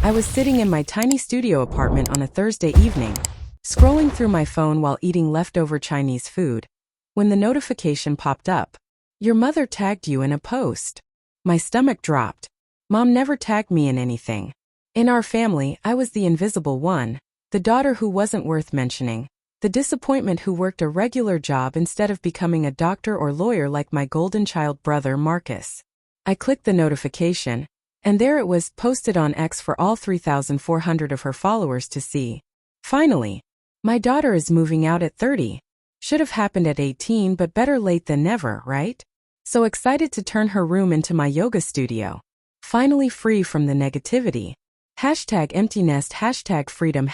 I was sitting in my tiny studio apartment on a Thursday evening, scrolling through my phone while eating leftover Chinese food, when the notification popped up. Your mother tagged you in a post. My stomach dropped. Mom never tagged me in anything. In our family, I was the invisible one, the daughter who wasn't worth mentioning, the disappointment who worked a regular job instead of becoming a doctor or lawyer like my golden child brother Marcus. I clicked the notification, and there it was, posted on X for all 3,400 of her followers to see. Finally, my daughter is moving out at 30. Should have happened at 18, but better late than never, right? So excited to turn her room into my yoga studio. Finally free from the negativity. #empty nest, #freedom,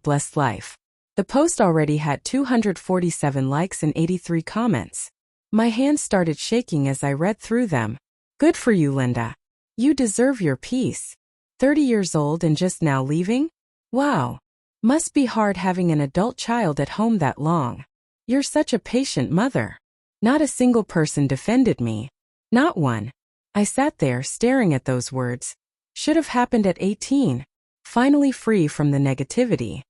#blessed life. The post already had 247 likes and 83 comments. My hands started shaking as I read through them. Good for you, Linda. You deserve your peace. 30 years old and just now leaving? Wow. Must be hard having an adult child at home that long. You're such a patient mother. Not a single person defended me. Not one. I sat there staring at those words. Should have happened at 18. Finally free from the negativity.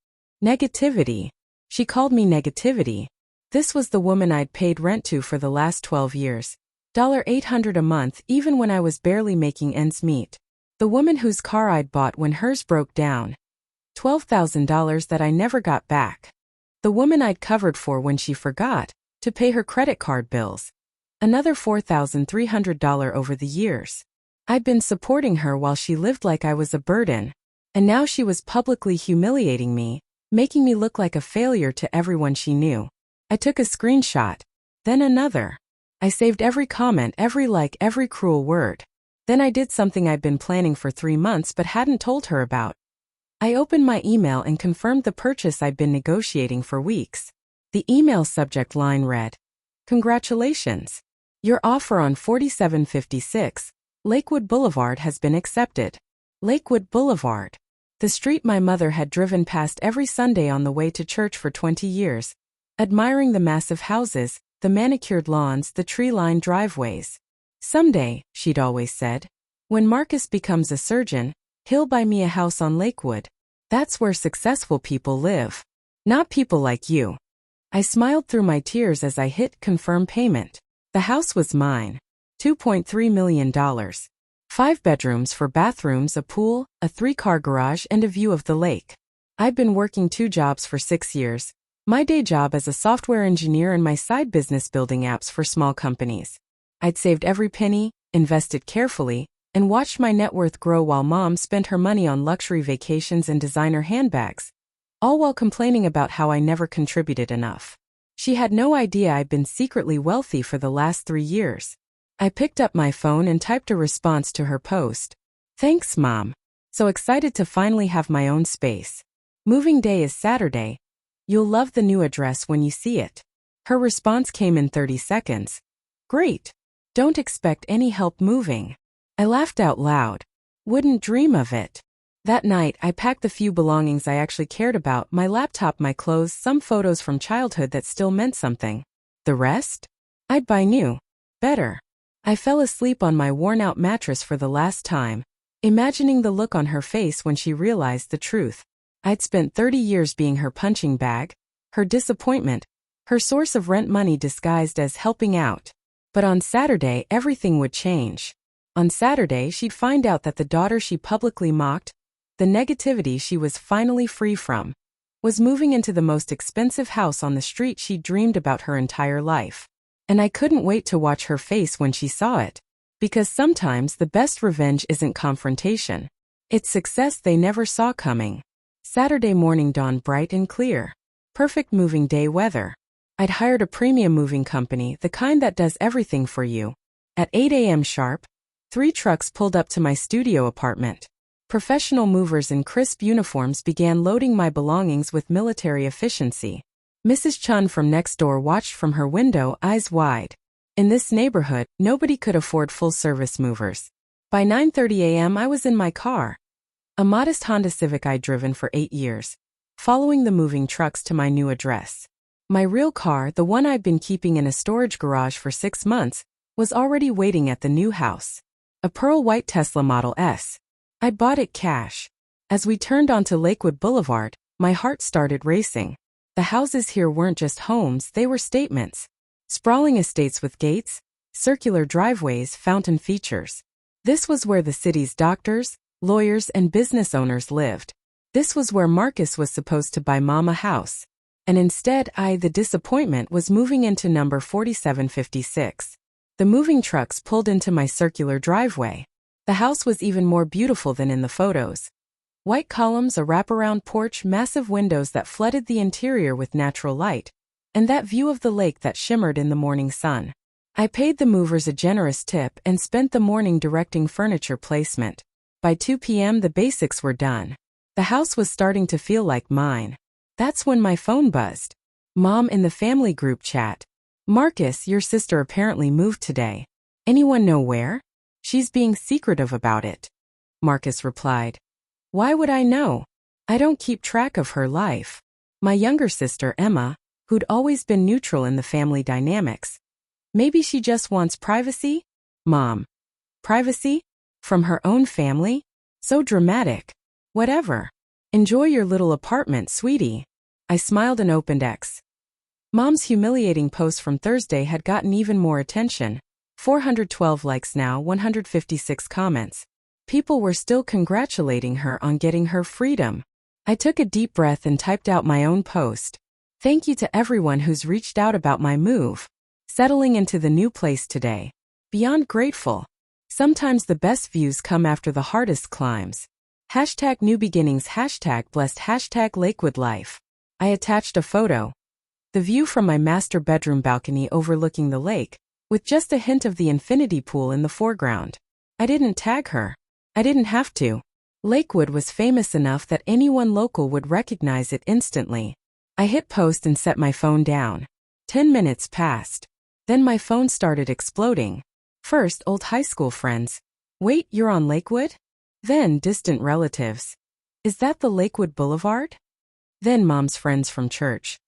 Negativity. She called me negativity. This was the woman I'd paid rent to for the last 12 years. $800 a month even when I was barely making ends meet. The woman whose car I'd bought when hers broke down. $12,000 that I never got back. The woman I'd covered for when she forgot to pay her credit card bills. Another $4,300 over the years. I'd been supporting her while she lived like I was a burden. And now she was publicly humiliating me, making me look like a failure to everyone she knew. I took a screenshot. Then another. I saved every comment, every like, every cruel word. Then I did something I'd been planning for 3 months but hadn't told her about. I opened my email and confirmed the purchase I'd been negotiating for weeks. The email subject line read, "Congratulations. Your offer on 4756 Lakewood Boulevard has been accepted." Lakewood Boulevard. The street my mother had driven past every Sunday on the way to church for 20 years, admiring the massive houses, the manicured lawns, the tree-lined driveways. Someday, she'd always said, when Marcus becomes a surgeon, he'll buy me a house on Lakewood. That's where successful people live. Not people like you. I smiled through my tears as I hit confirm payment. The house was mine. $2.3 million. 5 bedrooms, 4 bathrooms, a pool, a 3-car garage, and a view of the lake. I'd been working 2 jobs for 6 years. My day job as a software engineer and my side business building apps for small companies. I'd saved every penny, invested carefully, and watched my net worth grow while Mom spent her money on luxury vacations and designer handbags, all while complaining about how I never contributed enough. She had no idea I'd been secretly wealthy for the last 3 years. I picked up my phone and typed a response to her post. Thanks, Mom. So excited to finally have my own space. Moving day is Saturday. You'll love the new address when you see it. Her response came in 30 seconds. Great. Don't expect any help moving. I laughed out loud. Wouldn't dream of it. That night, I packed the few belongings I actually cared about, my laptop, my clothes, some photos from childhood that still meant something. The rest? I'd buy new. Better. I fell asleep on my worn-out mattress for the last time, imagining the look on her face when she realized the truth. I'd spent 30 years being her punching bag, her disappointment, her source of rent money disguised as helping out. But on Saturday, everything would change. On Saturday, she'd find out that the daughter she publicly mocked, the negativity she was finally free from, was moving into the most expensive house on the street she'd dreamed about her entire life. And I couldn't wait to watch her face when she saw it. Because sometimes the best revenge isn't confrontation. It's success they never saw coming. Saturday morning dawned bright and clear. Perfect moving day weather. I'd hired a premium moving company, the kind that does everything for you. At 8 a.m. sharp, 3 trucks pulled up to my studio apartment. Professional movers in crisp uniforms began loading my belongings with military efficiency. Mrs. Chun from next door watched from her window, eyes wide. In this neighborhood, nobody could afford full-service movers. By 9:30 a.m. I was in my car. A modest Honda Civic I'd driven for 8 years, following the moving trucks to my new address. My real car, the one I'd been keeping in a storage garage for 6 months, was already waiting at the new house. A pearl white Tesla Model S. I'd bought it cash. As we turned onto Lakewood Boulevard, my heart started racing. The houses here weren't just homes, they were statements. Sprawling estates with gates, circular driveways, fountain features. This was where the city's doctors, lawyers, and business owners lived. This was where Marcus was supposed to buy Mom a house. And instead, the disappointment, was moving into number 4756. The moving trucks pulled into my circular driveway. The house was even more beautiful than in the photos. White columns, a wraparound porch, massive windows that flooded the interior with natural light, and that view of the lake that shimmered in the morning sun. I paid the movers a generous tip and spent the morning directing furniture placement. By 2 p.m. the basics were done. The house was starting to feel like mine. That's when my phone buzzed. Mom in the family group chat. Marcus, your sister apparently moved today. Anyone know where? She's being secretive about it. Marcus replied. Why would I know? I don't keep track of her life. My younger sister, Emma, who'd always been neutral in the family dynamics. Maybe she just wants privacy? Mom. Privacy? From her own family? So dramatic. Whatever. Enjoy your little apartment, sweetie. I smiled and opened X. Mom's humiliating post from Thursday had gotten even more attention. 412 likes now, 156 comments. People were still congratulating her on getting her freedom. I took a deep breath and typed out my own post. Thank you to everyone who's reached out about my move. Settling into the new place today. Beyond grateful. Sometimes the best views come after the hardest climbs. Hashtag new beginnings, hashtag blessed, hashtag Lakewood life. I attached a photo. The view from my master bedroom balcony overlooking the lake, with just a hint of the infinity pool in the foreground. I didn't tag her. I didn't have to. Lakewood was famous enough that anyone local would recognize it instantly. I hit post and set my phone down. 10 minutes passed. Then my phone started exploding. First, old high school friends. Wait, you're on Lakewood? Then, distant relatives. Is that the Lakewood Boulevard? Then Mom's friends from church.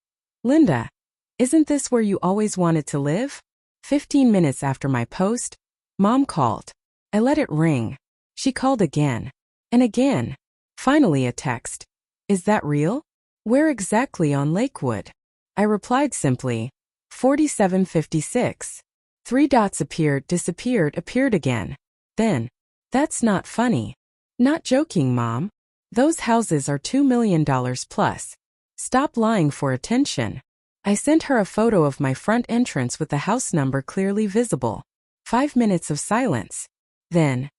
Linda, isn't this where you always wanted to live? 15 minutes after my post, Mom called. I let it ring. She called again. And again. Finally a text. Is that real? Where exactly on Lakewood? I replied simply. 4756. 3 dots appeared, disappeared, appeared again. Then. That's not funny. Not joking, Mom. Those houses are $2 million plus. Stop lying for attention. I sent her a photo of my front entrance with the house number clearly visible. 5 minutes of silence. Then.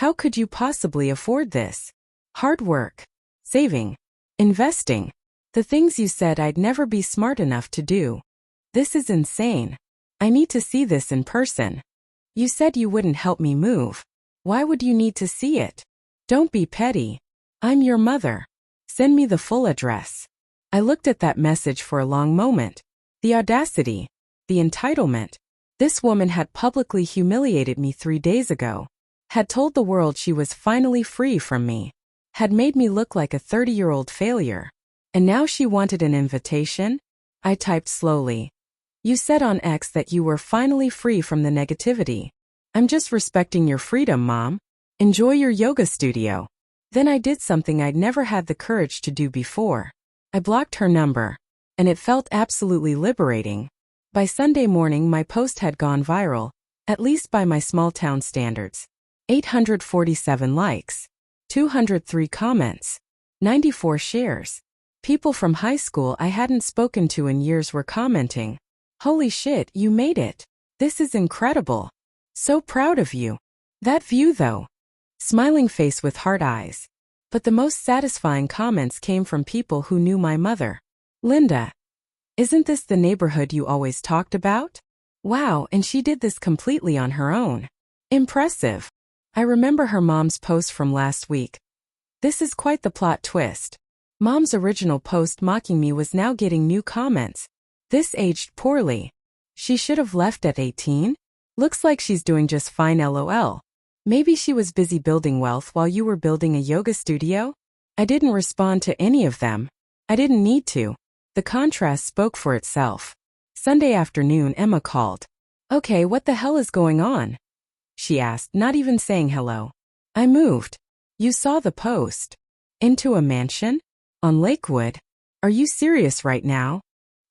How could you possibly afford this? Hard work. Saving. Investing. The things you said I'd never be smart enough to do. This is insane. I need to see this in person. You said you wouldn't help me move. Why would you need to see it? Don't be petty. I'm your mother. Send me the full address. I looked at that message for a long moment. The audacity. The entitlement. This woman had publicly humiliated me 3 days ago. Had told the world she was finally free from me. Had made me look like a 30-year-old failure. And now she wanted an invitation? I typed slowly. You said on X that you were finally free from the negativity. I'm just respecting your freedom, Mom. Enjoy your yoga studio. Then I did something I'd never had the courage to do before. I blocked her number. And it felt absolutely liberating. By Sunday morning my post had gone viral, at least by my small town standards. 847 likes. 203 comments. 94 shares. People from high school I hadn't spoken to in years were commenting. Holy shit, you made it. This is incredible. So proud of you. That view though. Smiling face with heart eyes. But the most satisfying comments came from people who knew my mother. Linda. Isn't this the neighborhood you always talked about? Wow, and she did this completely on her own. Impressive. I remember her mom's post from last week. This is quite the plot twist. Mom's original post mocking me was now getting new comments. This aged poorly. She should have left at 18? Looks like she's doing just fine, lol. Maybe she was busy building wealth while you were building a yoga studio? I didn't respond to any of them. I didn't need to. The contrast spoke for itself. Sunday afternoon Emma called. Okay, what the hell is going on? She asked, not even saying hello. I moved. You saw the post. Into a mansion? On Lakewood? Are you serious right now?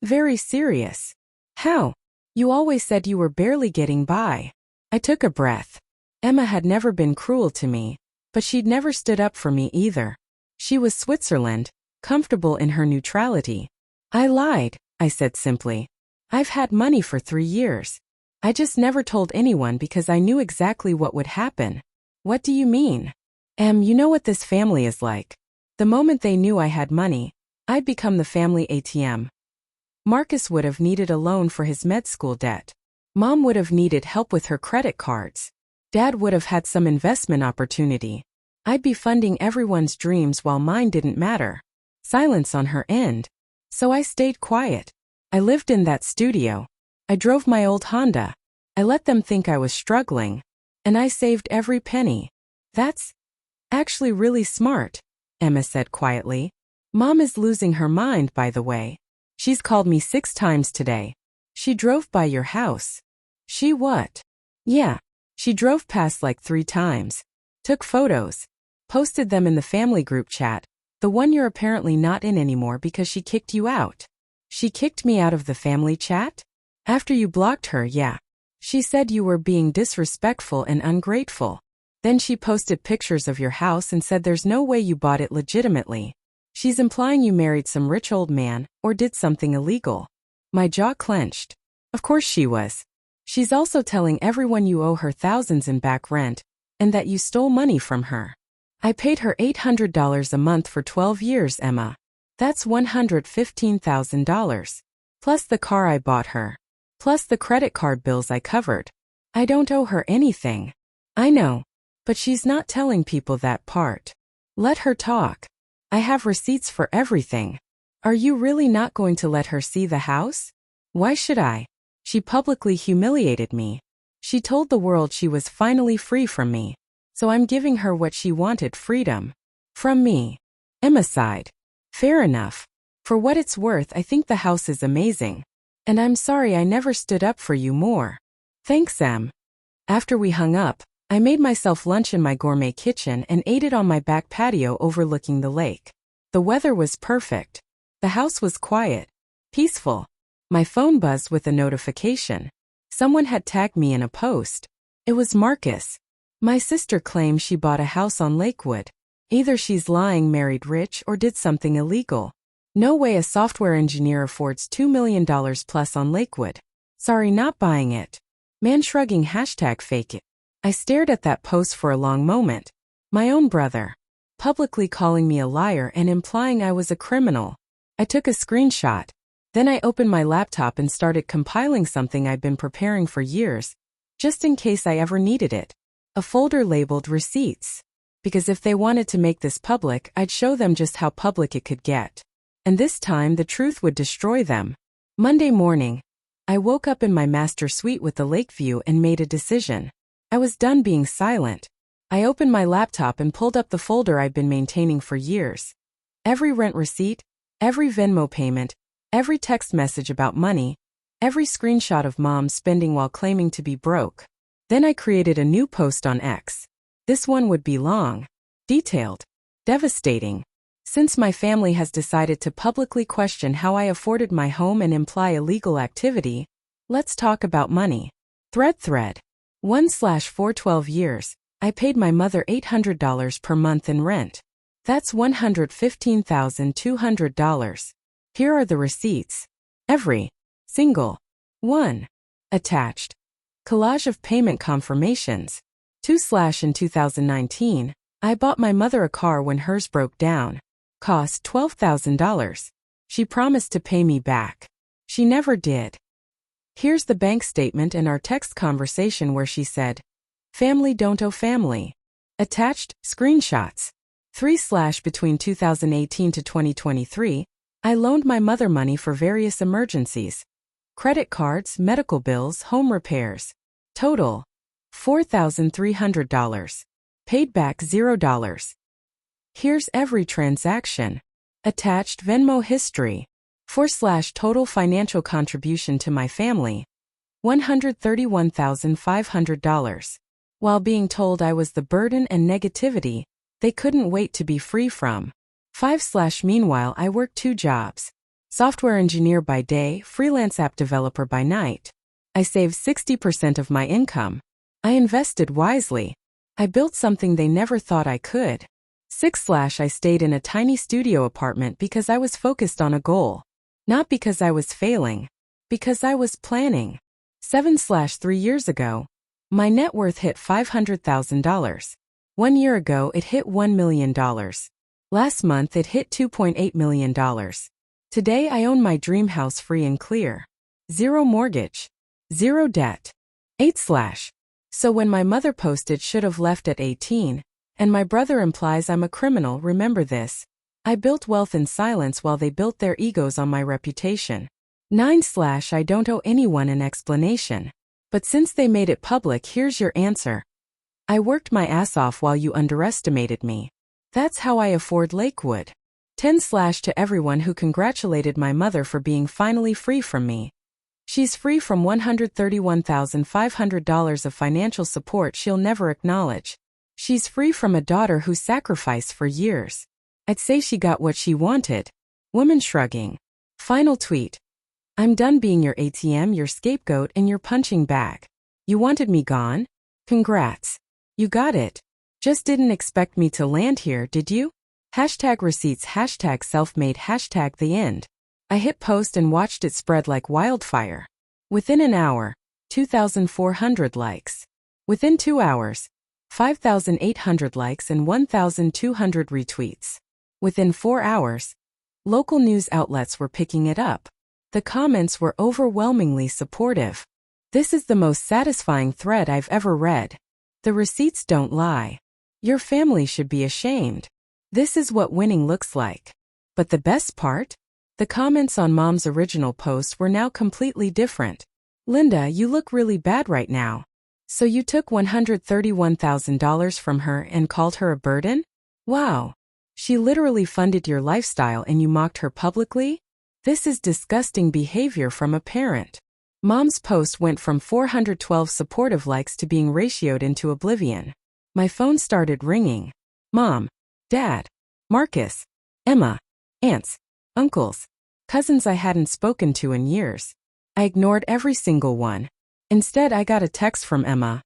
Very serious. How? You always said you were barely getting by. I took a breath. Emma had never been cruel to me, but she'd never stood up for me either. She was Switzerland, comfortable in her neutrality. I lied, I said simply. I've had money for 3 years. I just never told anyone because I knew exactly what would happen. What do you mean? You know what this family is like. The moment they knew I had money, I'd become the family ATM. Marcus would have needed a loan for his med school debt. Mom would have needed help with her credit cards. Dad would have had some investment opportunity. I'd be funding everyone's dreams while mine didn't matter. Silence on her end. So I stayed quiet. I lived in that studio. I drove my old Honda. I let them think I was struggling. And I saved every penny. That's actually really smart, Emma said quietly. Mom is losing her mind, by the way. She's called me 6 times today. She drove by your house. She what? Yeah. She drove past like 3 times. Took photos. Posted them in the family group chat. The one you're apparently not in anymore because she kicked you out. She kicked me out of the family chat? After you blocked her, yeah. She said you were being disrespectful and ungrateful. Then she posted pictures of your house and said there's no way you bought it legitimately. She's implying you married some rich old man or did something illegal. My jaw clenched. Of course she was. She's also telling everyone you owe her thousands in back rent and that you stole money from her. I paid her $800 a month for 12 years, Emma. That's $115,000. Plus the car I bought her. Plus the credit card bills I covered. I don't owe her anything. I know. But she's not telling people that part. Let her talk. I have receipts for everything. Are you really not going to let her see the house? Why should I? She publicly humiliated me. She told the world she was finally free from me. So I'm giving her what she wanted, freedom. From me. Emma sighed. Fair enough. For what it's worth, I think the house is amazing. And I'm sorry I never stood up for you more. Thanks, Em. After we hung up, I made myself lunch in my gourmet kitchen and ate it on my back patio overlooking the lake. The weather was perfect. The house was quiet. Peaceful. My phone buzzed with a notification. Someone had tagged me in a post. It was Marcus. My sister claims she bought a house on Lakewood. Either she's lying, married rich, or did something illegal. No way a software engineer affords $2 million plus on Lakewood. Sorry, not buying it. Man shrugging, #fake it. I stared at that post for a long moment. My own brother. Publicly calling me a liar and implying I was a criminal. I took a screenshot. Then I opened my laptop and started compiling something I'd been preparing for years, just in case I ever needed it. A folder labeled receipts. Because if they wanted to make this public, I'd show them just how public it could get. And this time the truth would destroy them. Monday morning, I woke up in my master suite with the lake view and made a decision. I was done being silent. I opened my laptop and pulled up the folder I'd been maintaining for years. Every rent receipt, every Venmo payment, every text message about money, every screenshot of Mom spending while claiming to be broke. Then I created a new post on X. This one would be long, detailed, devastating. Since my family has decided to publicly question how I afforded my home and imply illegal activity, let's talk about money. Thread. 1/4 12 years, I paid my mother $800 per month in rent. That's $115,200. Here are the receipts. Every single one. Attached. Collage of payment confirmations. 2/ in 2019, I bought my mother a car when hers broke down. Cost $12,000. She promised to pay me back. She never did. Here's the bank statement and our text conversation where she said, "Family don't owe family." Attached, screenshots. 3/ between 2018 to 2023, I loaned my mother money for various emergencies. Credit cards, medical bills, home repairs. Total, $4,300. Paid back $0. Here's every transaction. Attached Venmo history. 4/ total financial contribution to my family. $131,500. While being told I was the burden and negativity, They couldn't wait to be free from. 5. Meanwhile, I worked 2 jobs. Software engineer by day, freelance app developer by night. I saved 60% of my income. I invested wisely. I built something they never thought I could. 6. I stayed in a tiny studio apartment because I was focused on a goal. Not because I was failing. Because I was planning. 7. 3 years ago, my net worth hit $500,000. 1 year ago, it hit $1 million. Last month, it hit $2.8 million. Today, I own my dream house free and clear. 0 mortgage. 0 debt. 8. So when my mother posted should have left at 18, and my brother implies I'm a criminal, remember this. I built wealth in silence while they built their egos on my reputation. 9. I don't owe anyone an explanation. But since they made it public, here's your answer. I worked my ass off while you underestimated me. That's how I afford Lakewood. 10. To everyone who congratulated my mother for being finally free from me. She's free from $131,500 of financial support she'll never acknowledge. She's free from a daughter who sacrificed for years. I'd say she got what she wanted. Woman shrugging. Final tweet. I'm done being your ATM, your scapegoat, and your punching bag. You wanted me gone? Congrats. You got it. Just didn't expect me to land here, did you? #receipts, #self-made, #the end. I hit post and watched it spread like wildfire. Within an hour, 2,400 likes. Within 2 hours, 5,800 likes and 1,200 retweets. Within 4 hours, local news outlets were picking it up. The comments were overwhelmingly supportive. This is the most satisfying thread I've ever read. The receipts don't lie. Your family should be ashamed. This is what winning looks like. But the best part? The comments on Mom's original post were now completely different. Linda, you look really bad right now. So you took $131,000 from her and called her a burden? Wow. She literally funded your lifestyle and you mocked her publicly? This is disgusting behavior from a parent. Mom's post went from 412 supportive likes to being ratioed into oblivion. My phone started ringing. Mom, Dad, Marcus, Emma, aunts, uncles, cousins I hadn't spoken to in years. I ignored every single one. Instead, I got a text from Emma.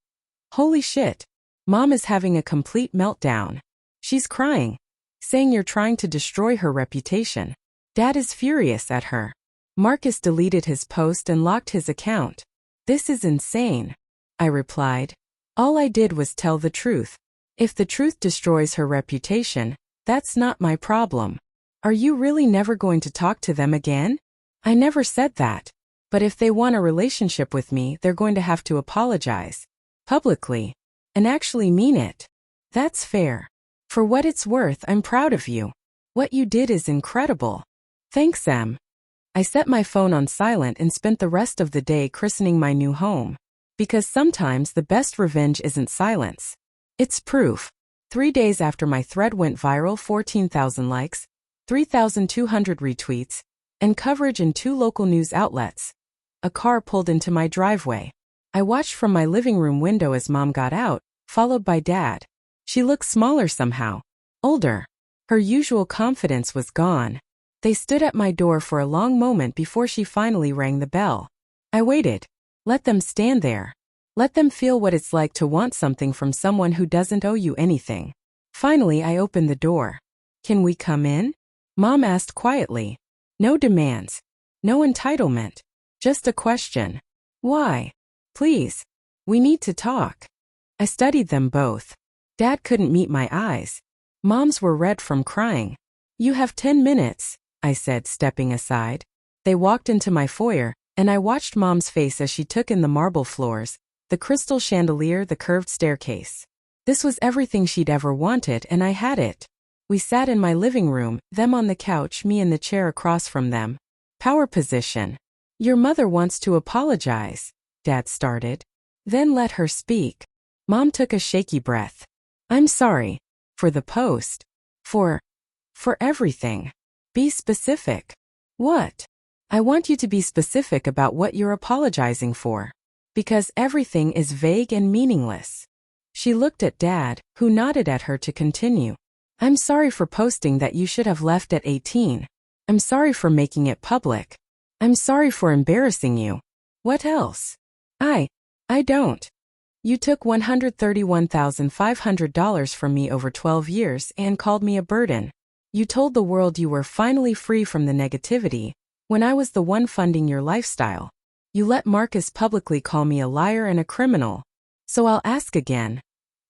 Holy shit. Mom is having a complete meltdown. She's crying, saying you're trying to destroy her reputation. Dad is furious at her. Marcus deleted his post and locked his account. This is insane. I replied. All I did was tell the truth. If the truth destroys her reputation, that's not my problem. Are you really never going to talk to them again? I never said that. But if they want a relationship with me, they're going to have to apologize. Publicly. And actually mean it. That's fair. For what it's worth, I'm proud of you. What you did is incredible. Thanks, Em. I set my phone on silent and spent the rest of the day christening my new home. Because sometimes the best revenge isn't silence. It's proof. 3 days after my thread went viral, 14,000 likes, 3,200 retweets, and coverage in 2 local news outlets. A car pulled into my driveway. I watched from my living room window as Mom got out, followed by Dad. She looked smaller somehow. Older. Her usual confidence was gone. They stood at my door for a long moment before she finally rang the bell. I waited. Let them stand there. Let them feel what it's like to want something from someone who doesn't owe you anything. Finally, I opened the door. Can we come in? Mom asked quietly. No demands. No entitlement. Just a question. Why? Please. We need to talk. I studied them both. Dad couldn't meet my eyes. Mom's were red from crying. You have 10 minutes, I said, stepping aside. They walked into my foyer, and I watched Mom's face as she took in the marble floors, the crystal chandelier, the curved staircase. This was everything she'd ever wanted, and I had it. We sat in my living room, them on the couch, me in the chair across from them. Power position. Your mother wants to apologize, Dad started. Then let her speak. Mom took a shaky breath. I'm sorry. For the post. For everything. Be specific. What? I want you to be specific about what you're apologizing for. Because everything is vague and meaningless. She looked at Dad, who nodded at her to continue. I'm sorry for posting that you should have left at 18. I'm sorry for making it public. I'm sorry for embarrassing you. What else? I don't. You took $131,500 from me over 12 years and called me a burden. You told the world you were finally free from the negativity, when I was the one funding your lifestyle. You let Marcus publicly call me a liar and a criminal. So I'll ask again.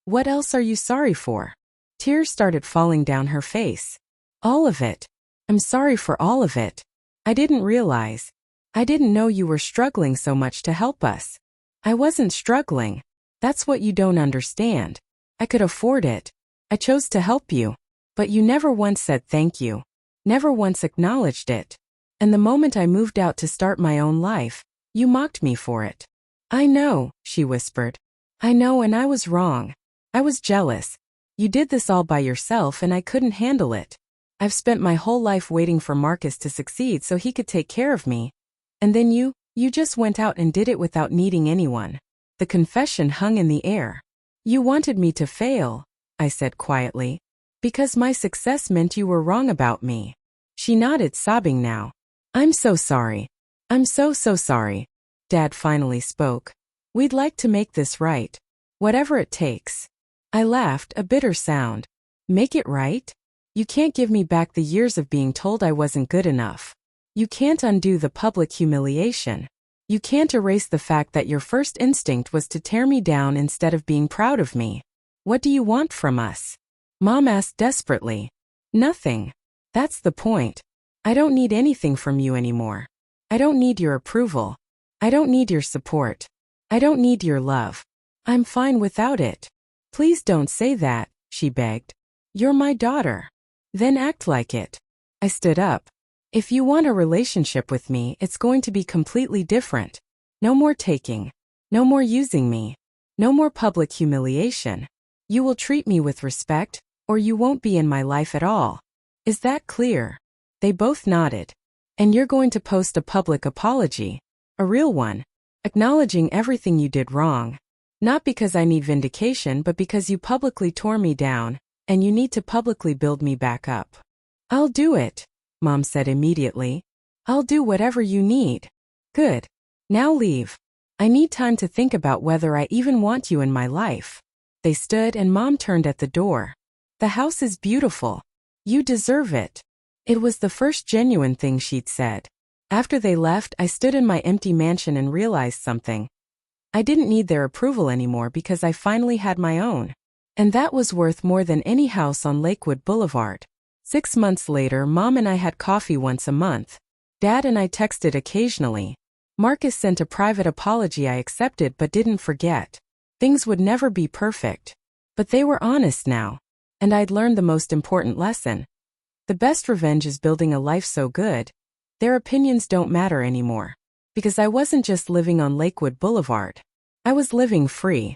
What else are you sorry for? Tears started falling down her face. All of it. I'm sorry for all of it. I didn't realize. I didn't know you were struggling so much to help us. I wasn't struggling. That's what you don't understand. I could afford it. I chose to help you. But you never once said thank you. Never once acknowledged it. And the moment I moved out to start my own life, you mocked me for it. I know, she whispered. I know, and I was wrong. I was jealous. You did this all by yourself and I couldn't handle it. I've spent my whole life waiting for Marcus to succeed so he could take care of me. And then you just went out and did it without needing anyone. The confession hung in the air. You wanted me to fail, I said quietly. Because my success meant you were wrong about me. She nodded, sobbing now. I'm so sorry. I'm so sorry. Dad finally spoke. We'd like to make this right. Whatever it takes. I laughed, a bitter sound. Make it right? You can't give me back the years of being told I wasn't good enough. You can't undo the public humiliation. You can't erase the fact that your first instinct was to tear me down instead of being proud of me. What do you want from us? Mom asked desperately. Nothing. That's the point. I don't need anything from you anymore. I don't need your approval. I don't need your support. I don't need your love. I'm fine without it. Please don't say that, she begged. You're my daughter. Then act like it. I stood up. If you want a relationship with me, it's going to be completely different. No more taking. No more using me. No more public humiliation. You will treat me with respect, or you won't be in my life at all. Is that clear? They both nodded. And you're going to post a public apology. A real one. Acknowledging everything you did wrong. Not because I need vindication, but because you publicly tore me down, and you need to publicly build me back up. I'll do it, Mom said immediately. I'll do whatever you need. Good. Now leave. I need time to think about whether I even want you in my life. They stood and Mom turned at the door. The house is beautiful. You deserve it. It was the first genuine thing she'd said. After they left, I stood in my empty mansion and realized something. I didn't need their approval anymore because I finally had my own. And that was worth more than any house on Lakewood Boulevard. 6 months later, Mom and I had coffee once a month. Dad and I texted occasionally. Marcus sent a private apology I accepted but didn't forget. Things would never be perfect. But they were honest now. And I'd learned the most important lesson. The best revenge is building a life so good, their opinions don't matter anymore. Because I wasn't just living on Lakewood Boulevard. I was living free.